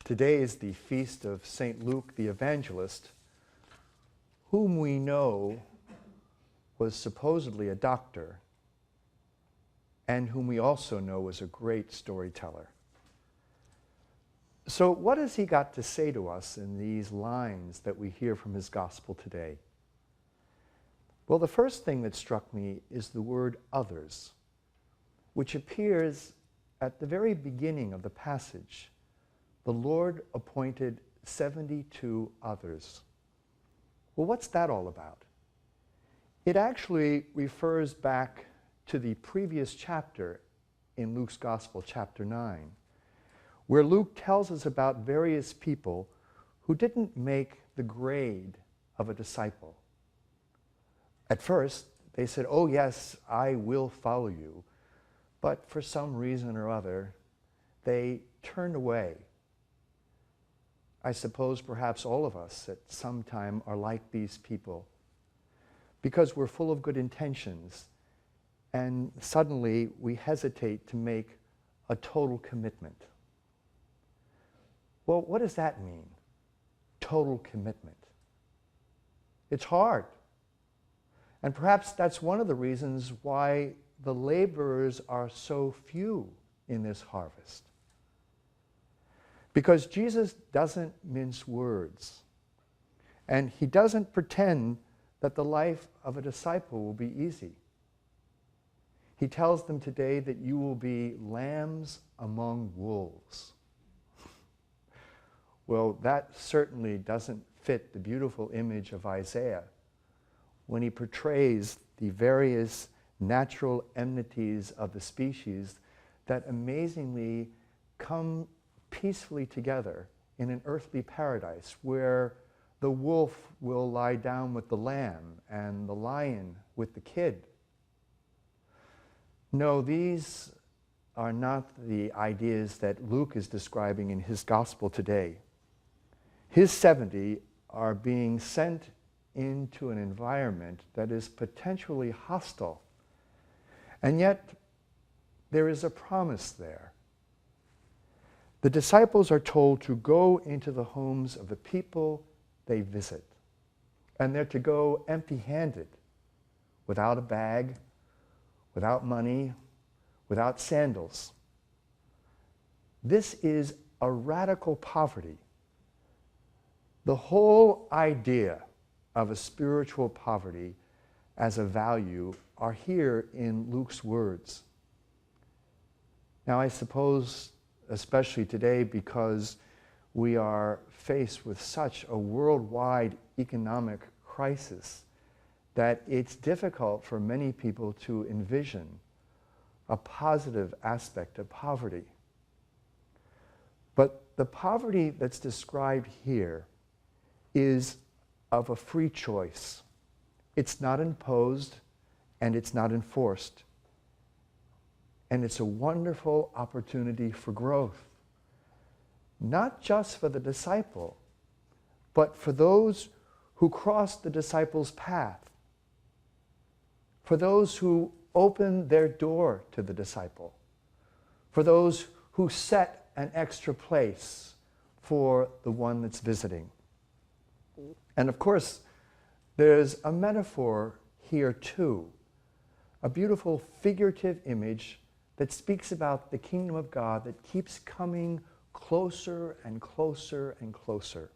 Today is the feast of St Luke the Evangelist, whom we know was supposedly a doctor, and whom we also know was a great storyteller. So what has he got to say to us in these lines that we hear from his gospel today? Well, the first thing that struck me is the word others, which appears at the very beginning of the passage. The Lord appointed 72 others. Well, what's that all about? It actually refers back to the previous chapter in Luke's Gospel, chapter 9, where Luke tells us about various people who didn't make the grade of a disciple. At first, they said, "Oh yes, I will follow you," but for some reason or other, they turned away. I suppose perhaps all of us at some time are like these people, because we're full of good intentions, and suddenly we hesitate to make a total commitment. Well, what does that mean? Total commitment. It's hard. And perhaps that's one of the reasons why the laborers are so few in this harvest. Because Jesus doesn't mince words, and he doesn't pretend that the life of a disciple will be easy. He tells them today that you will be lambs among wolves. Well, that certainly doesn't fit the beautiful image of Isaiah when he portrays the various natural enmities of the species that amazingly come peacefully together in an earthly paradise where the wolf will lie down with the lamb and the lion with the kid. No, these are not the ideas that Luke is describing in his gospel today. His 70 are being sent into an environment that is potentially hostile. And yet, there is a promise there. The disciples are told to go into the homes of the people they visit. And they're to go empty-handed, without a bag, without money, without sandals. This is a radical poverty. The whole idea of a spiritual poverty as a value are here in Luke's words. Now, I suppose, especially today, because we are faced with such a worldwide economic crisis, that it's difficult for many people to envision a positive aspect of poverty. But the poverty that's described here is of a free choice. It's not imposed and it's not enforced. And it's a wonderful opportunity for growth. Not just for the disciple, but for those who cross the disciple's path. For those who open their door to the disciple. For those who set an extra place for the one that's visiting. And of course, there's a metaphor here too, a beautiful figurative image that speaks about the kingdom of God that keeps coming closer and closer and closer.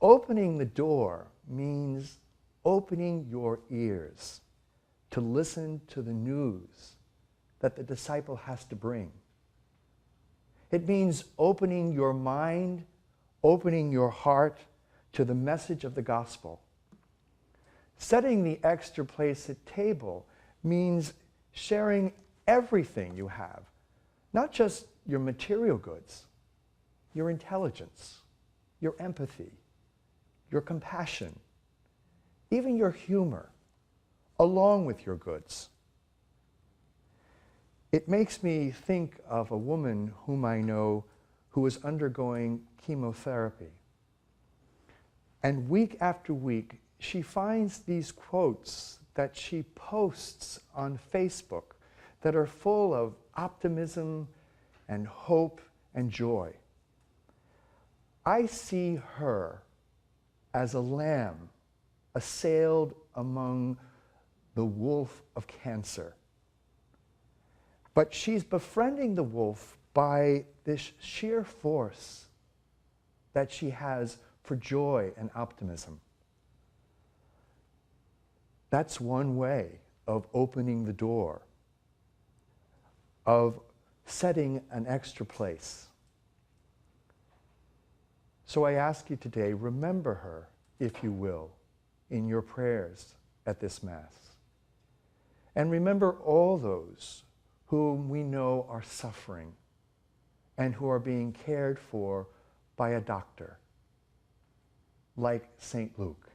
Opening the door means opening your ears to listen to the news that the disciple has to bring. It means opening your mind, opening your heart to the message of the gospel. Setting the extra place at table means sharing everything you have, not just your material goods, your intelligence, your empathy, your compassion, even your humor, along with your goods. It makes me think of a woman whom I know who is undergoing chemotherapy. And week after week, she finds these quotes that she posts on Facebook that are full of optimism and hope and joy. I see her as a lamb assailed among the wolf of cancer. But she's befriending the wolf by this sheer force that she has for joy and optimism. That's one way of opening the door, of setting an extra place. So I ask you today, remember her, if you will, in your prayers at this Mass. And remember all those whom we know are suffering and who are being cared for by a doctor, like St. Luke.